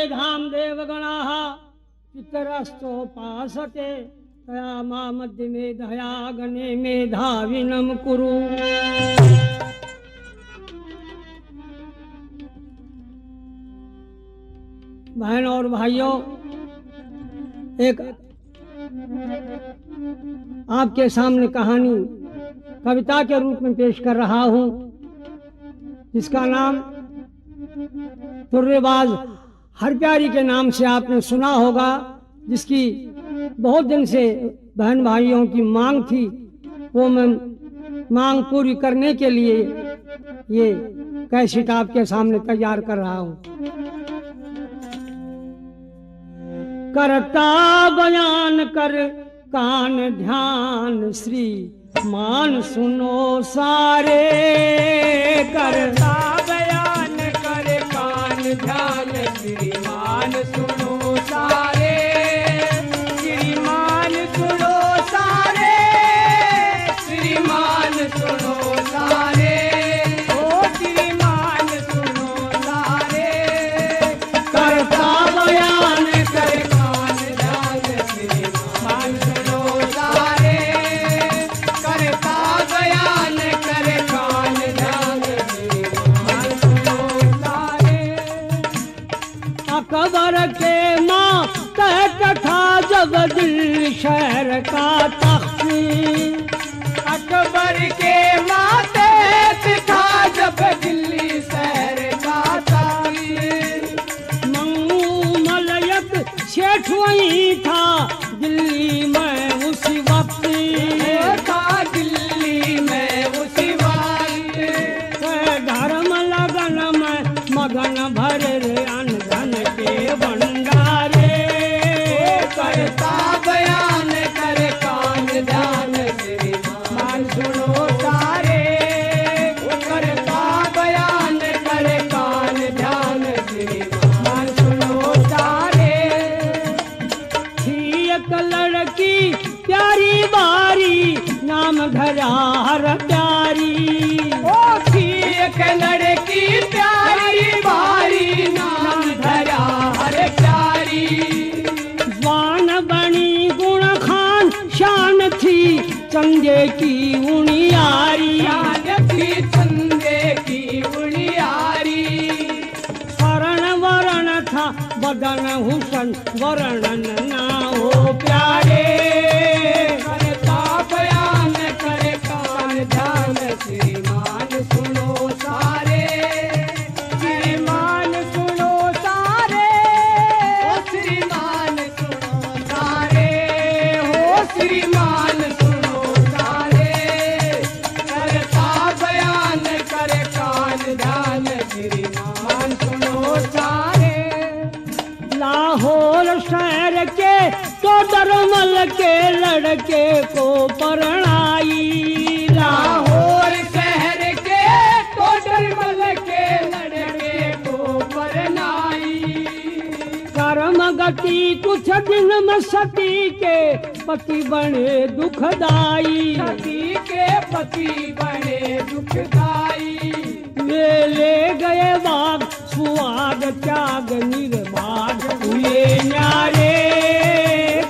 धाम देवगणाः पितरस्तोपासते तया मामद्य मेधया गणे मेधाविनं कुरु। बहन और भाइयों, एक आपके सामने कहानी कविता के रूप में पेश कर रहा हूं, जिसका नाम तुर्रेबाज हरप्यारी के नाम से आपने सुना होगा, जिसकी बहुत दिन से बहन भाइयों की मांग थी। वो मैं मांग पूरी करने के लिए ये कैसेट आपके सामने तैयार कर रहा हूं। करता बयान कर कान ध्यान श्री मान सुनो सारे, करता बयान कर कान ध्यान श्रीमान सुनो सारे, श्रीमान सुनो सारे, श्रीमान सुनो सारे, ओ श्रीमान सुनो सारे। करता बयान कर कान ध्यान श्रीमान सुनो सारे, करता बयान कर कान ध्यान श्रीमान सुनो सारे। अकबर के माँ तहत था जब दिल्ली शहर का तख्ती, अकबर के माते था जब दिल्ली शहर का तख्ती, मलयक शेठ वही था दिल्ली में उसी वक्त, था दिल्ली में उसी वक्त। धर्म लगन में मगन भरे रे अनधन के भंडारे, करता बयान कर कान ध्यान श्रीमान सुनो सारे, करता बयान कर कान ध्यान श्रीमान सुनो सारे। थी एक लड़की प्यारी बारी नाम धरा हर प्यारी, ओ थी एक लड़की प्यारी बारी नाम धरा हर प्यारी, जवान बनी गुण खान शान थी चंगे की उनियारी, शान थी चंदे की उनियारी, शरण वरण था बदन हुसन वर्णन ना हो प्यारे, करता बयान कर कान ध्यान श्रीमान सुनो सारे, श्रीमान सुनो सारे, ओ श्रीमान सुनो सारे, हो श्रीमान सुनो सारे। करता बयान कर कान ध्यान श्रीमान सुनो सारे। लाहौर शहर के तो दरमल के लड़के को परणाई, लाहौर शहर के तो डरमल के लड़के को परनाई, कर्म गति कुछ दिन में सती के पति बने दुखदाई, सती के पति बड़े दुखदाई, वे ले गए बाग सुहाग त्याग निर्भाग हुए न्यारे,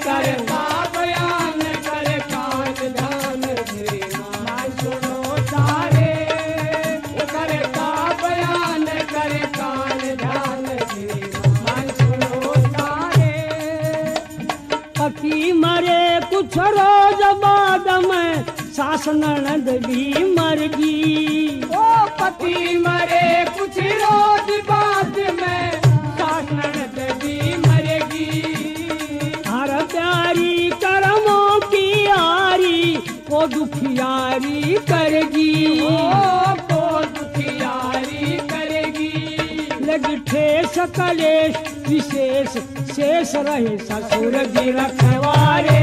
करता बयान कर कान ध्यान श्रीमान सुनो सारे, करता बयान कर कान ध्यान श्रीमान सुनो सारे। पति मरे कुछ रोज बाद में सास ननद भी मर गई, ओ पति मरे कुछ रोज बाद में सास ननद भी मरेगी, हर प्यारी कर्मों की यारी वो दुखियारी करेगी, को दुखियारी करेगी, लगी ठेस कलेश विशेष शेष रहे ससुर की रखवारे,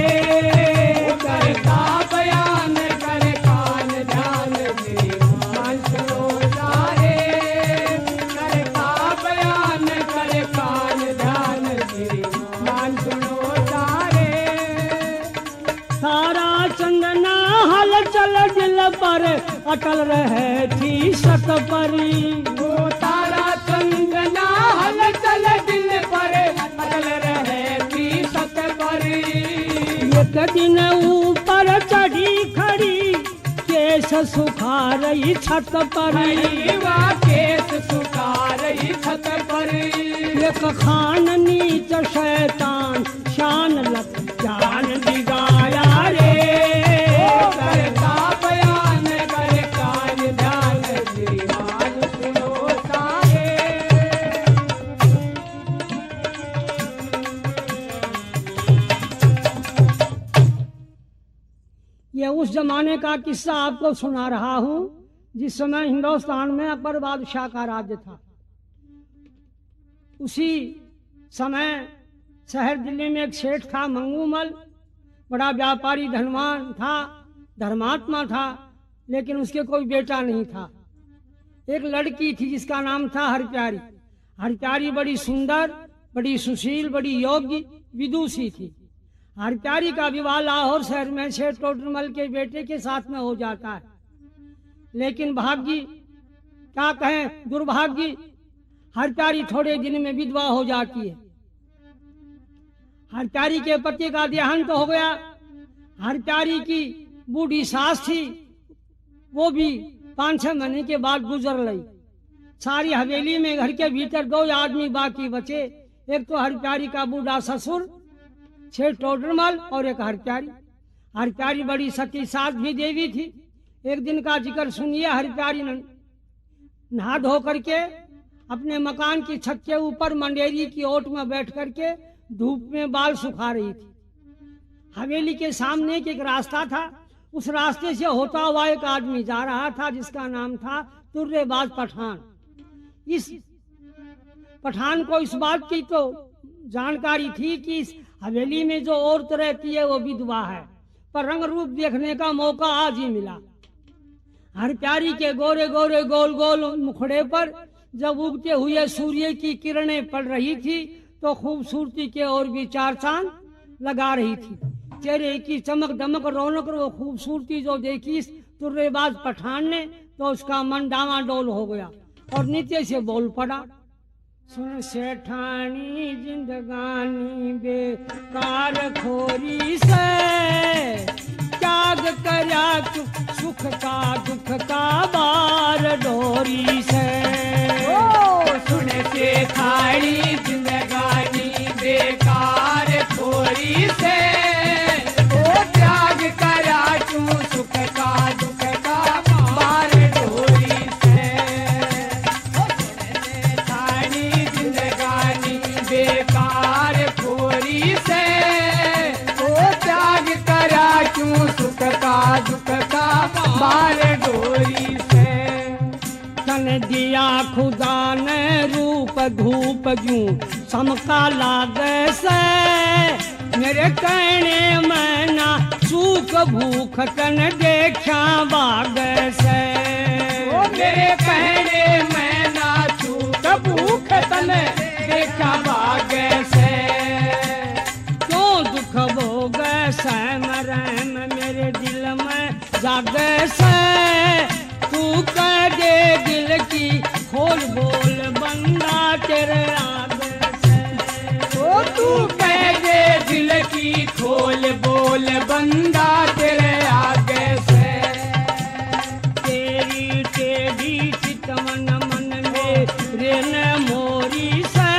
करता बयान कर कान ध्यान श्रीमान सुनो सारे, करता बयान कर कान ध्यान श्रीमान सुनो सारे। सारा चंदना हल चल दिल पर अटल रहे थी सत परी, वो तारा चंदना हल चल दिल पर सुखा रही छत पर, हरीवा केस सुखा रही छत पर, एक खान नीच शैतान शान लग जान दिगाया रे। करता बयान कर काज ध्यान श्रीमान सुनो सारे। ये उस जमाने का किस्सा आपको सुना रहा हूं जिस समय हिंदुस्तान में अकबर बादशाह का राज्य था। उसी समय शहर दिल्ली में एक सेठ था मंगूमल, बड़ा व्यापारी, धनवान था, धर्मात्मा था, लेकिन उसके कोई बेटा नहीं था। एक लड़की थी जिसका नाम था हरप्यारी। हरप्यारी बड़ी सुंदर, बड़ी सुशील, बड़ी योग्य, विदुषी थी। हरप्यारी का विवाह लाहौर शहर में सेठ टोडरमल के बेटे के साथ में हो जाता है, लेकिन भाग्य, क्या कहें, दुर्भाग्य, हरप्यारी थोड़े दिन में विधवा हो जाती है। हरप्यारी के पति का देहांत हो गया। हरप्यारी की बूढ़ी सास थी, वो भी 5-6 महीने के बाद गुजर गई। सारी हवेली में घर के भीतर 2 आदमी बाकी बचे, एक तो हरप्यारी का बूढ़ा ससुर सेठ टोडरमल और एक हरप्यारी। हरप्यारी बड़ी सती सास भी देवी थी। एक दिन का जिक्र सुनिए। हरप्यारी ने नहा धो करके अपने मकान की छत के ऊपर मंडेरी की ओट में बैठ करके धूप में बाल सुखा रही थी। हवेली के सामने एक रास्ता था, उस रास्ते से होता हुआ एक आदमी जा रहा था जिसका नाम था तुर्रेबाज पठान। इस पठान को इस बात की तो जानकारी थी कि इस हवेली में जो औरत रहती है वो विधवा है, पर रंग रूप देखने का मौका आज ही मिला। हरप्यारी के गोरे गोरे गोल गोल मुखड़े पर जब उगते हुए सूर्य की किरणें पड़ रही थी तो खूबसूरती के और भी 4 चांद लगा रही थी। चेहरे की चमक दमक रौनक और वो खूबसूरती जो देखी इस तुर्रेबाज पठान ने तो उसका मन डामाडोल हो गया और नीचे से बोल पड़ा, सुन सेठानी जिंदगानी बेकार खोरी से, त्याग करया तू सुख का दुख का बार डोरी से। ओ सुन सेठानी जिंदगानी बेकार खोरी से, ओ त्याग करा तू सुख का दुख का बार डोरी से। ओ सुन सेठानी जिंदगानी बेकार खोरी से, ओ त्याग करा क्यों सुख का दुख का बार डोरी से। तन दिया खुदा ने रूप धूप जूं समका लागे से, मेरे कहने में ना सूख भूख तन देखा बाग से। ओ मेरे कहने में ना सूख भूख तन देखा बाग से। क्यों दुख भोग सहम रहम मेरे दिल में जागे से, तू कह दे दिल की खोल बोल बंदा तेरे आगे से। ओ तू कह दे दिल की खोल बोल बंदा तेरे आगे से। तेरी टेढ़ी चितवन मन में रेन मोरी से,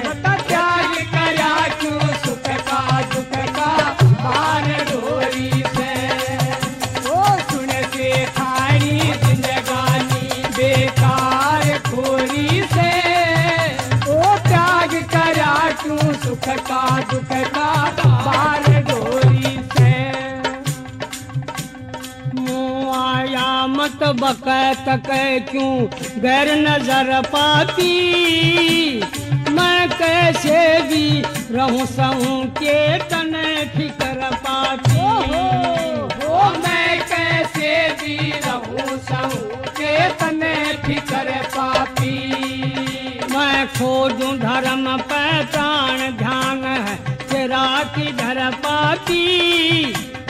बता त्याग करा क्यों सुख का दुख का बार डोरी से। ओ सुन सेठानी जिंदगानी बेकार खोरी से, ओ त्याग करा क्यों सुख का दुख का बार डोरी से। मुँह आया मत बकैत कह क्यों गैर नजर पाती, मैं कैसे भी रहूं सहूं के तने फिकर पाती। ओ मैं कैसे भी रहूं सहूं के तने फिकर पाती। मैं खोजूं धर्म पहचान ध्यान है तेरा किधर पाती,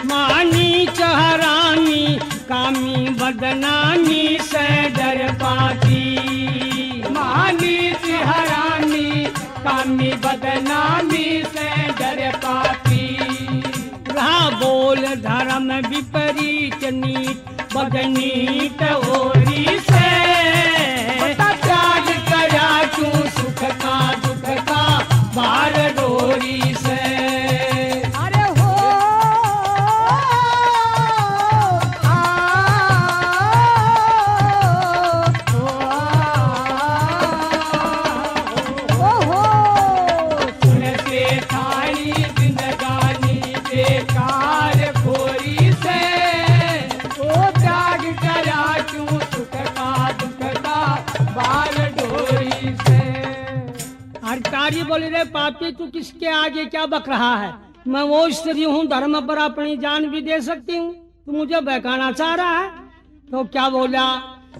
मानी चहरामी कामी बदनामी से डर पाती। मानी हरामी कामी बदनामी से डर पाती। रहा बोल धर्म विपरीत नीत बदनी टोरी से बता त्याग करा क्यों सुख का दुख का बार डोरी से अरे हो सुन से थारी जिंदगानी बेकार खोरी से ओ त्याग करा क्यों सुख का दुख का बार डोरी से हरकारी बोले रे पापी तू किसके आगे क्या बक रहा है? मैं वो स्त्री हूँ धर्म पर अपनी जान भी दे सकती हूँ, तू मुझे बहकाना चाह रहा है? तो क्या बोला,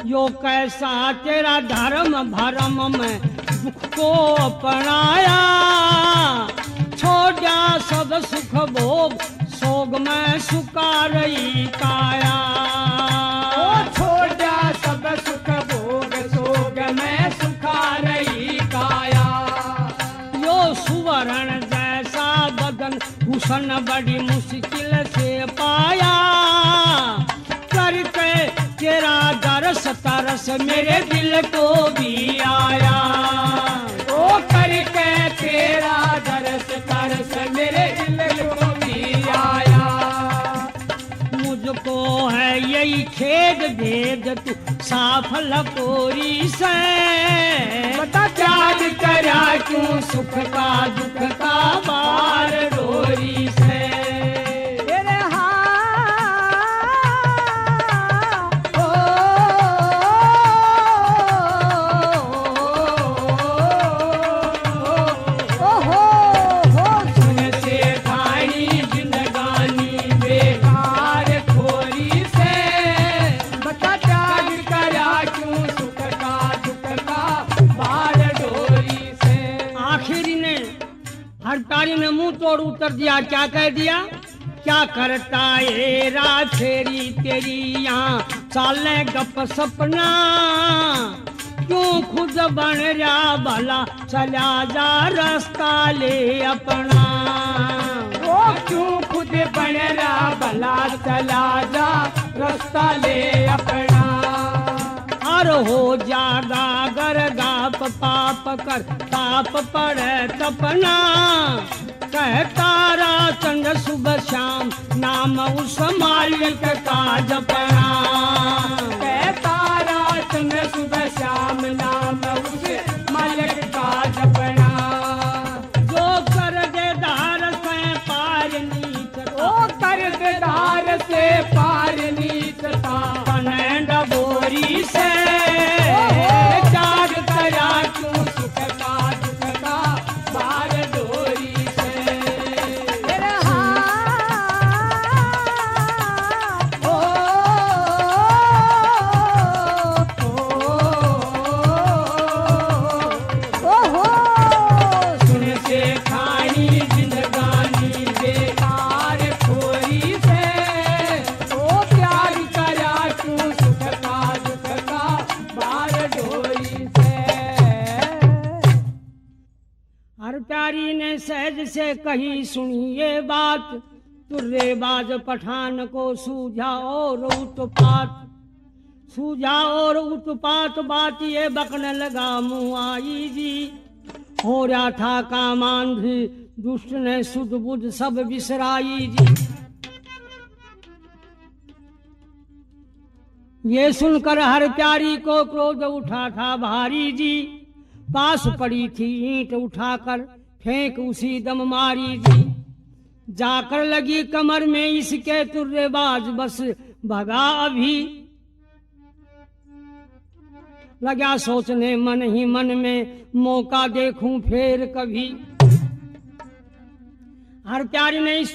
यो कैसा तेरा धर्म भरम में दुख को अपनाया, छोड़ा सब सुख भोग सोग में सुका रही काया। ओ छोड़ा सब सुख भोग सोग में सुखा रही काया। यो सुवर्ण जैसा बदन भूषण बड़ी मुश्किल से पाया, करके तेरा दरस तरस मेरे दिल को भी आया। ओ करके तेरा दरस तरस मेरे दिल को भी आया। मुझको है यही खेद भेद तू साफल कोरी से, बता त्याग करा क्यों सुख का दुख का बार डोरी से तेरे सुन से थारी जिंदगानी बेकार खोरी से बता त्याग करा क्यों सुख का दुख का बार डोरी से। आखिरी ने हरतारी ने मुंह तोड़ उत्तर दिया, क्या कह दिया, क्या करता ये राछेरी तेरी यहाँ चाले गप सपना, क्यों खुद बन रहा भला चला जा रास्ता ले अपना। ओ क्यों खुद बन रहा भला चला जा रास्ता ले अपना। और हो जागा गर गाप पाप कर ताप पड़े तपना, कहता चंद सुबह शाम नाम उस मालिक का जपना। तारा चंद सुबह शाम नाम उस मालिक का जपना। जो कर दे धार से पार नीच ओ कर दे धार से पार नीचता कने डबोरी से, त्याग करा क्यों सुख का दुख का बार डोरी से। तेरे सुन से खानी जिंदगानी बेकार खोरी से, ओ त्याग करा क्यों सुख का दुख का बार डोरी से। हर प्यारी ने सहज से कही सुनी ये बात, तुर्रेबाज पठान को सूझा और उत्पात, सूझा और उत्पात बात ये बकने लगा मुँह आई जी। हो रहा था कामांधी दुष्ट ने सुध बुध सब बिसराई जी। ये सुनकर हर प्यारी को क्रोध उठा था भारी जी, पास पड़ी थी ईंट उठाकर फेंक उसी दम मारी जी। जाकर लगी कमर में इसके तुर्रेबाज बस भगा अभी, लगा सोचने मन ही मन में मौका देखूं फिर कभी। हर प्यारी ने इस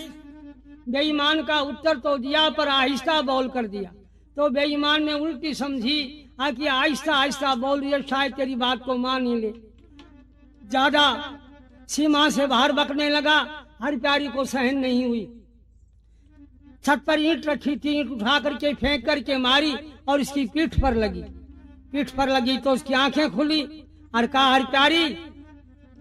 बेईमान का उत्तर तो दिया पर आहिस्ता बोल कर दिया, तो बेईमान ने उल्टी समझी कि आहिस्ता आहिस्ता बोल रही है, शायद तेरी बात को मान ही ले। ज्यादा सीमा से बाहर बकने लगा, हर प्यारी को सहन नहीं हुई। छत पर ईंट रखी थी, ईंट उठा करके फेंक करके मारी और इसकी पीठ पर लगी। पीठ पर लगी तो उसकी आंखें खुली और कहा, हर प्यारी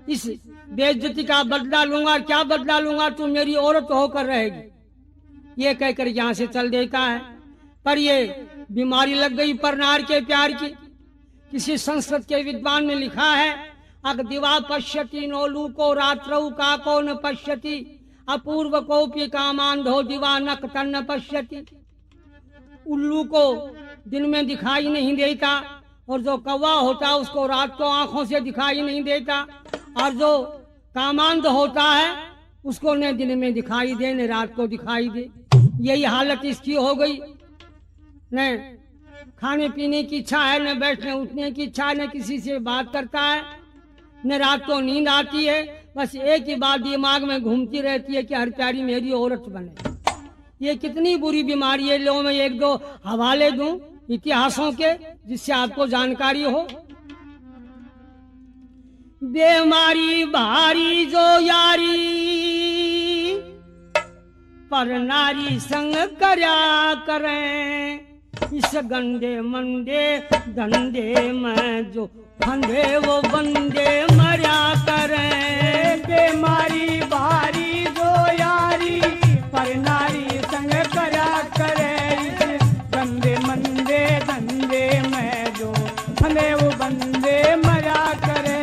इस बेइज्जती का बदला लूंगा। क्या बदला लूंगा, तू मेरी औरत होकर रहेगी। ये कहकर यहाँ से चल देता है, पर ये बीमारी लग गई परनार के प्यार की। किसी संस्कृत के विद्वान ने लिखा है, अग दिवा पश्यति नोलू को रात्रौ का को न पश्यति अपूर्व कोपी कामांधो दिवा नक तन्न पश्यति। उल्लू को दिन में दिखाई नहीं देता और जो कौवा होता उसको रात को आंखों से दिखाई नहीं देता, और जो कामांध होता है उसको न दिन में दिखाई दे न रात को दिखाई दे। यही हालत इसकी हो गई। न खाने पीने की इच्छा है, न बैठने उठने की इच्छा है, न किसी से बात करता है, न रात को नींद आती है। बस एक ही बात दिमाग में घूमती रहती है कि हर प्यारी मेरी औरत बने। ये कितनी बुरी बीमारी है। लो मैं एक दो हवाले दूं इतिहासों के जिससे आपको जानकारी हो। बीमारी भारी जो यारी पर नारी संग करया करें, इस गंदे मंदे धंधे में जो फंदे वो बंदे मरा करें। बीमारी भारी जो यारी पर नारी संग करा करे, इस गंदे मंदे धंधे में जो फंदे वो बंदे मरा करे।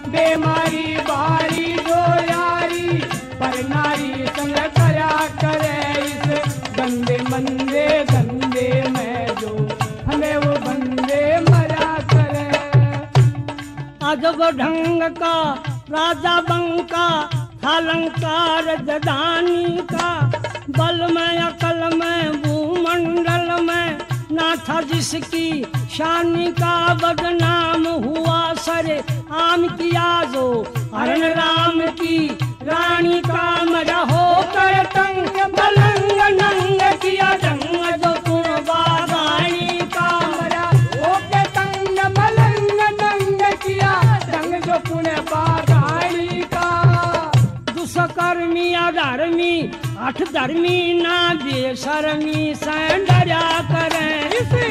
बीमारी भारी जो यारी पर नारी संग करा करे, इस गंदे मंदे धंधे में जो फंदे वो बंदे मरा करे। अजब ढंग का राजा बंका था अलंकार जदानी का, बल में अकल में भूमंडल में ना था जिसकी शानी का। बदनाम हुआ सरे आम किया जो हरण राम की रानी का। मरा हो कर तंग बलंग नंग किया जंग जो तुम बागानी का। मरा हो के तंग मलंग नंग किया जंग जो पुणे बागानी का। दुष्कर्मी अधर्मी अठ धर्मी ना बेशर्मी से डरा करें,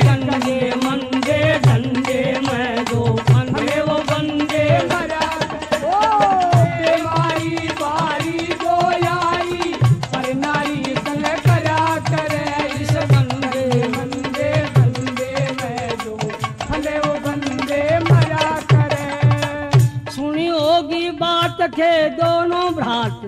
गंदे मंदे धंधे में जो फंदे वो बंदे मरा। ओ बीमारी भारी जो यारी पर नारी संग करा करे, इस गंदे मंदे धंधे में जो फंदे वो बंदे मरा करे। सुनी होगी बात थे दोनों भ्रात,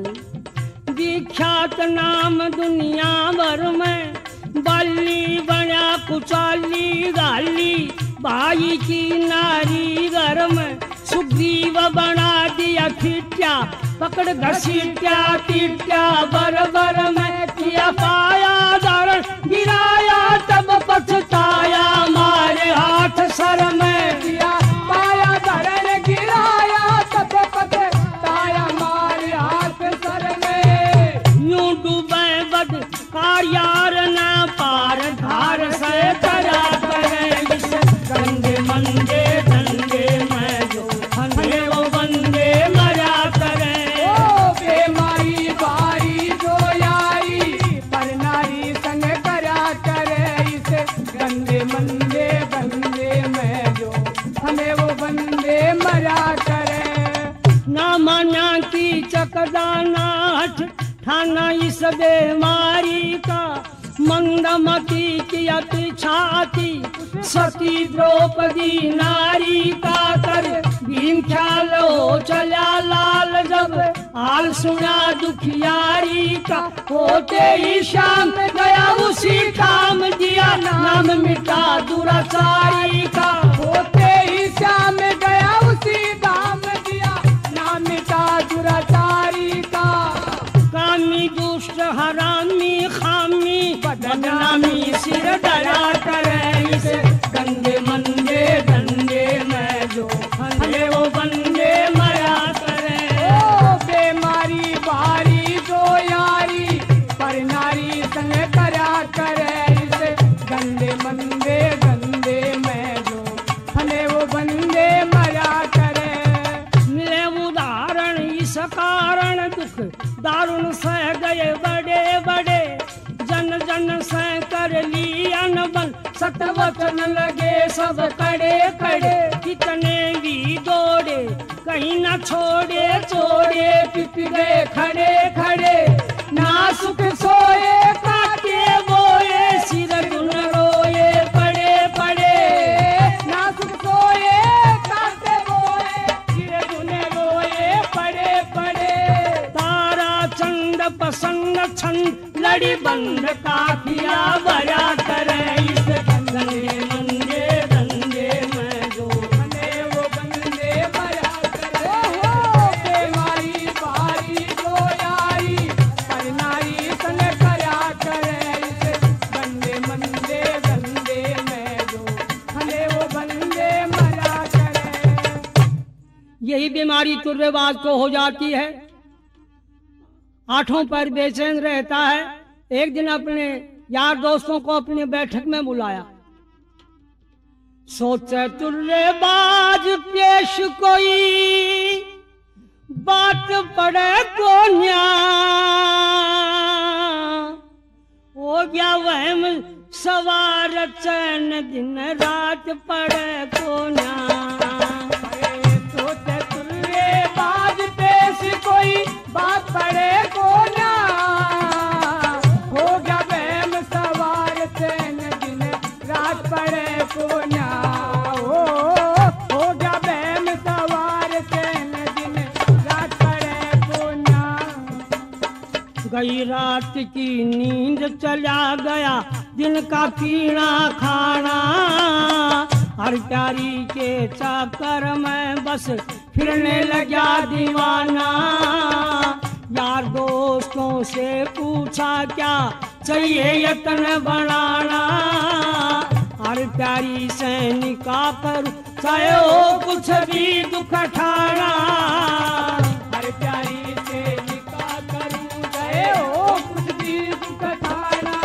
विख्यात नाम दुनिया भर में। बल्ली बना कुचाली गाली भाई की नारी घर में। सुग्रीव बना दिया फिट्या पकड़ घसीट्या पीट्या बर में किया पाया दर गिराया तब पछताया मारे हाथ सर में। किया पाया दरन गिराया तब पछताया मारे हाथ सर में। यूं डूबे बद कार्यार ना पार धार से करा करें, इस गंदे मंदे धंधे में जो फंदे वो बंदे मरा करें। ओ बीमारी भारी जो यारी पर नारी संग करा करे, इस गंदे मंदे धंधे में जो फंदे वो बंदे मरा करे। ना माना की चकदाना हठ ठाना इस बीमारी का। मंदमती की अति छाती सती द्रौपदी नारी का कर। भीम ख्याल हो चला लाल जब हाल सुना दुखियारी का। होते ही शाम गया उसी काम दिया नाम मिटा दुराचारी का। होते ही शाम गया उसी धाम दिया नाम मिटा दुराचारी का। कामी दुष्ट हरामी खामी बदनामी सिर डरा करे, इस गंदे मंदे धंधे में जो फंदे वो बंदे मरा करे। ओ बीमारी भारी जो यारी पर नारी संग करा करे, इस गंदे मंदे धंधे में जो फंदे वो बंदे मरा करे। मिले उदाहरण इस कारण दुख दारुण सह गए बड़े बड़े। जन जन से कर ली अनबन सतवचन लगे सब कड़े कड़े। कितने भी दौड़े कहीं न छोड़े छोड़े पिप गए खड़े खड़े। ना सुख सोए काटे बोए सिर गुन रोए छंद लड़ी बंद काफिया बजा करे इस गंगे मंगे गंगे में जो बने वो बंदे बया करे हो बेमारी बारी जो आई पर नारी सन करया करे इस बंदे मंदे गंदे में जो बने वो बंदे मरा करे। यही बीमारी तुर्रेबाज को हो जाती है, आठों पर बेचैन रहता है। एक दिन अपने यार दोस्तों को अपने बैठक में बुलाया, सोचे तुर्रेबाज पेश कोई बात पड़े को न्या, हो गया वहम सवार चैन दिन रात पड़े को न्या। सोचे तुर्रे बाज पेश कोई बात पड़े को ना, हो गया बहम सवार चैन दिन रात पड़े को ना, हो गया बहम सवार चैन दिन रात पड़े को ना। गई रात की नींद चला गया दिन का पीना खाना, हर प्यारी के चक्कर में बस फिरने लगा दीवाना। यार दोस्तों से पूछा क्या चाहिए यत्न बढ़ाना, हर प्यारी से निकाह पर चाहे हो कुछ भी दुख ठाना। हर प्यारी से निकाह करूं गए हो कुछ भी दुख ठाना।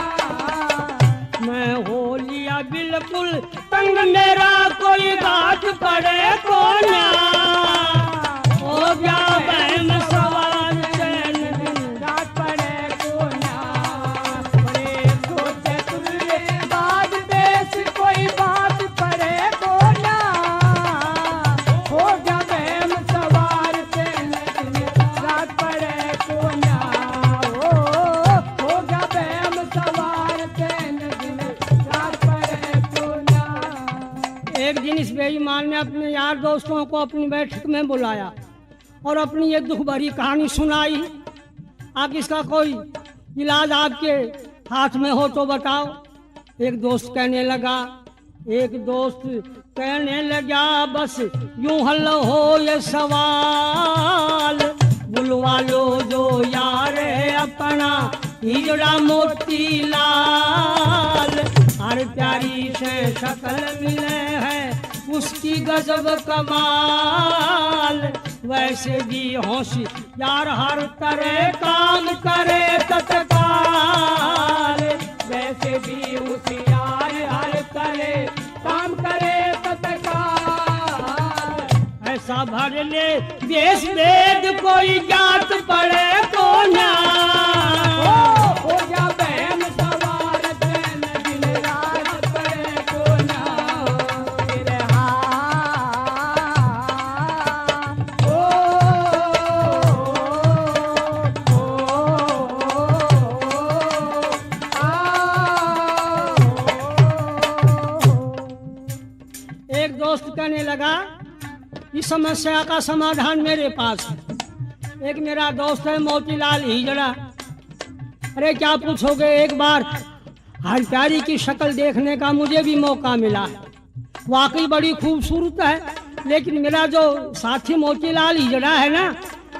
मैं हो लिया बिल्कुल तंग मेरा कोई बात पड़े को ना, हो गया बहन सवार चैन दिन रात पड़े को ना। बड़े सोचे तुर्रे बाज देश कोई बात पड़े को ना, हो गया बहम सवार चैन दिन रात पड़े को ना, हो गया बहम सवार चैन दिन रात पड़े को ना। एक दिन इस बेईमान ने अपने यार दोस्तों को अपनी बैठक में बुलाया और अपनी ये दुख भरी कहानी सुनाई। आप इसका कोई इलाज आपके हाथ में हो तो बताओ। एक दोस्त कहने लगा बस यूं हल हो ये सवाल, बुलवा लो जो यार है अपना हिजड़ा मोती लाल, हर प्यारी से शक्ल मिले है उसकी गजब कमाल, वैसे भी होशियार हर तरह काम करे तत्काल, वैसे भी होशियार हर करे काम करे तत्काल। ऐसा भर ले देश वेद कोई जात पड़े को ना, हो जा बहन सवार चैन दिन रात पड़े को ना। फिर एक दोस्त कहने लगा इस समस्या का समाधान मेरे पास है। एक मेरा दोस्त है मोतीलाल हिजड़ा। अरे क्या पूछोगे, एक बार हर प्यारी की शक्ल देखने का मुझे भी मौका मिला है, वाकई बड़ी खूबसूरत है। लेकिन मेरा जो साथी मोतीलाल हिजड़ा है ना,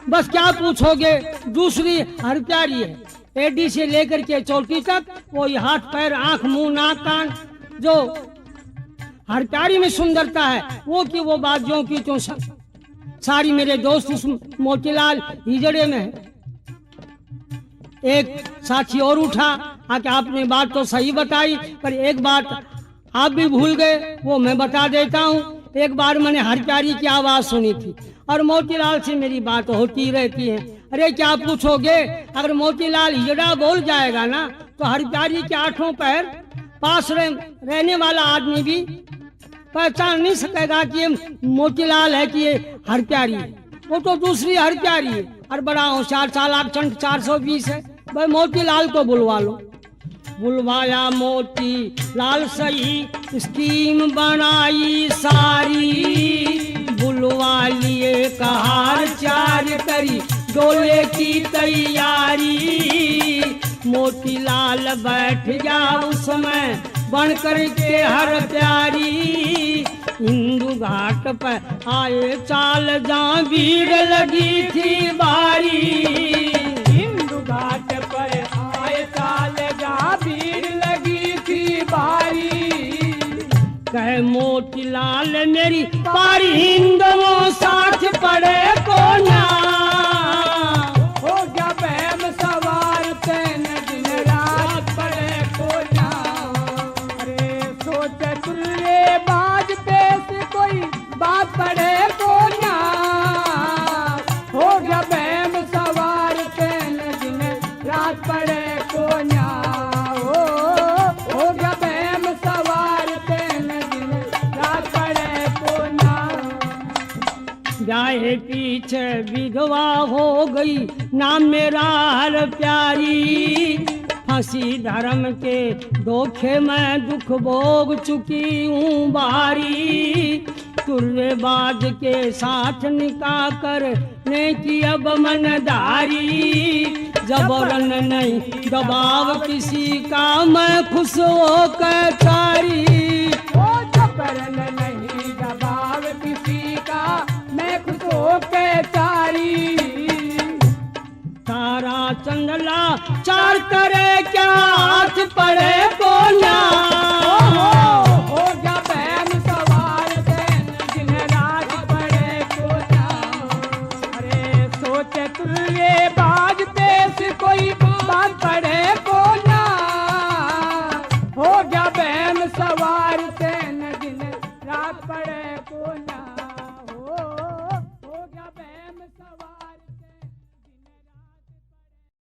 बस क्या पूछोगे, दूसरी हर प्यारी है। एडी से लेकर के चौकी तक कोई हाथ पैर आंख मुंह नाक कान जो हर प्यारी में सुंदरता है वो की वो बात जो की तो सारी मेरे दोस्त उस मोतीलाल हिजड़े में है। एक साथी और उठा आके आपने बात तो सही बताई, पर एक बात आप भी भूल गए, वो मैं बता देता हूँ। एक बार मैंने हर प्यारी की आवाज सुनी थी और मोतीलाल से मेरी बात होती रहती है। अरे क्या पूछोगे, अगर मोतीलाल हिजड़ा बोल जाएगा ना तो हर प्यारी के आठों पैर पास रहने वाला आदमी भी पहचान नहीं सकेगा कि ये मोतीलाल है कि ये हर प्यारी है। वो तो दूसरी हर प्यारी है और बड़ा होशियार चालाक चंट 420 है। भाई मोतीलाल को बुलवा लो। बुलवाया मोती लाल सही स्कीम बनाई सारी, बुलवा लिए कहार चार करी डोले की तैयारी, मोतीलाल बैठ गया उसमें बन कर के हर प्यारी। इंदु घाट पर आए चाल जहाँ भीड़ लगी थी बारी। हिंदू घाट पर आए चाल जहाँ भीड़ लगी थी बारी। कहे मोतीलाल मेरी पारी हिंदुओं साथ पड़े को ना। हो गया बहम सवार तैन दिन रात पड़े को ना। अरे सोच तुल्ले बाज पे से कोई बात पड़े को ना। हो गया बहम सवार तैन दिन रात पड़े को ना। हो गया बहम सवार तैन दिन रात पड़े को ना। जाए पीछे विधवा हो गई नाम मेरा हर प्यारी। फांसी धर्म के धोखे में दुख भोग चुकी हूँ बारी। तुर्रेबाज के साथ निकाह कर ने की अब मनदारी। जबरन नहीं दबाव किसी का मैं खुश होकर चारी। ओ जबरन नहीं दबाव किसी का मैं खुश होके चारी। तारा चंदला चार करे क्या हाथ पड़े